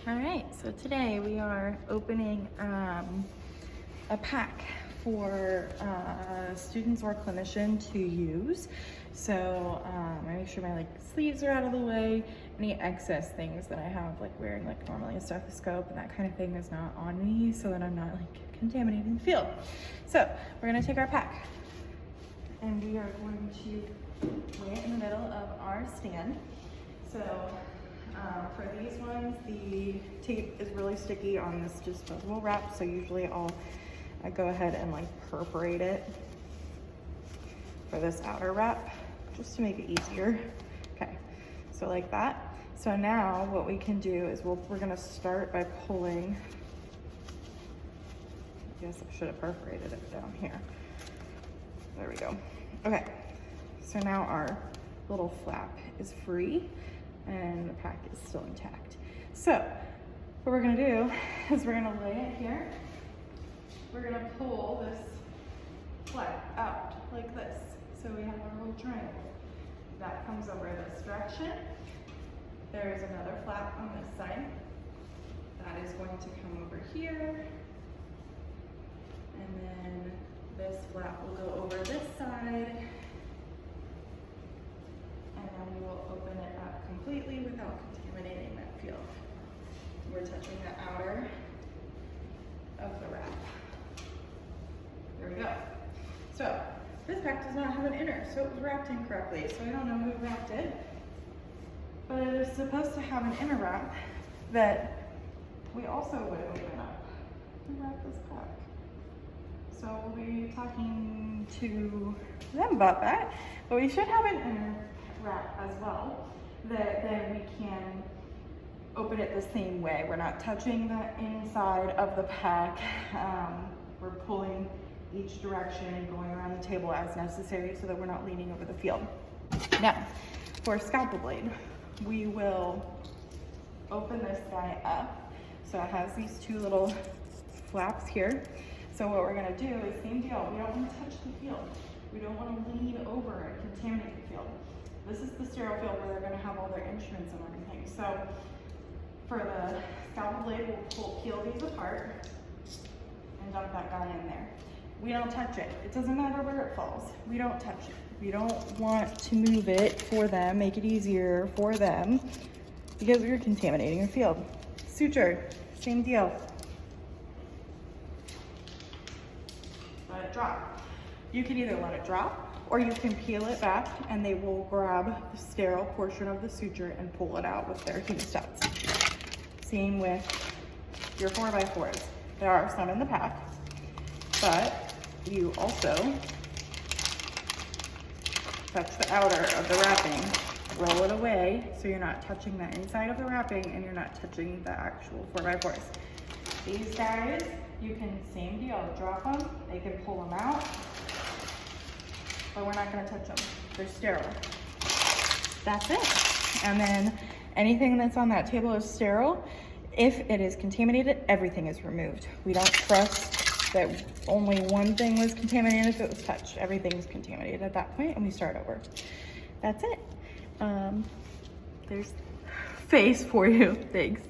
All right, so today we are opening a pack for students or clinician to use. So I make sure my sleeves are out of the way. Any excess things that I have, like wearing normally a stethoscope and that kind of thing, is not on me, so that I'm not contaminating the field. So we're gonna take our pack and we are going to lay it in the middle of our stand. So for these ones, the tape is really sticky on this disposable wrap, so usually I go ahead and perforate it for this outer wrap just to make it easier. Okay, so like that. So now what we can do is we're gonna start by pulling. I guess I should have perforated it down here. There we go. Okay, so now our little flap is free and the pack is still intact. So what we're gonna do is we're gonna lay it here. We're gonna pull this flap out like this. So we have our little triangle. That comes over this direction. There's another flap on this side. That is going to come over here. And then this flap will go over this side. And then we will open it up completely without contaminating that field. We're touching the outer of the wrap. There we go. So this pack does not have an inner, so it was wrapped incorrectly. So I don't know who wrapped it, but it is supposed to have an inner wrap that we also would open up. Who wrapped this pack? So we'll be talking to them about that, but we should have an inner wrap as well, that then we can open it the same way. We're not touching the inside of the pack. We're pulling each direction and going around the table as necessary so that we're not leaning over the field. Now, for a scalpel blade, we will open this guy up. So it has these two little flaps here. So what we're gonna do is same deal. We don't want to touch the field. We don't want to lean over and contaminate the field. This is the sterile field where they're gonna have all their instruments and everything. So for the scalpel blade, we'll peel these apart and dump that guy in there. We don't touch it. It doesn't matter where it falls. We don't touch it. We don't want to move it for them, make it easier for them, because we're contaminating your field. Suture, same deal. Let it drop. You can either let it drop, or you can peel it back and they will grab the sterile portion of the suture and pull it out with their hemostats. Same with your 4x4s. There are some in the pack, but you also touch the outer of the wrapping, roll it away so you're not touching the inside of the wrapping and you're not touching the actual 4x4s. These guys, you can, same deal, drop them, they can pull them out, but we're not gonna touch them. They're sterile. That's it. And then anything that's on that table is sterile. If it is contaminated, everything is removed. We don't trust that only one thing was contaminated if it was touched. Everything is contaminated at that point and we start over. That's it. There's face for you. Thanks.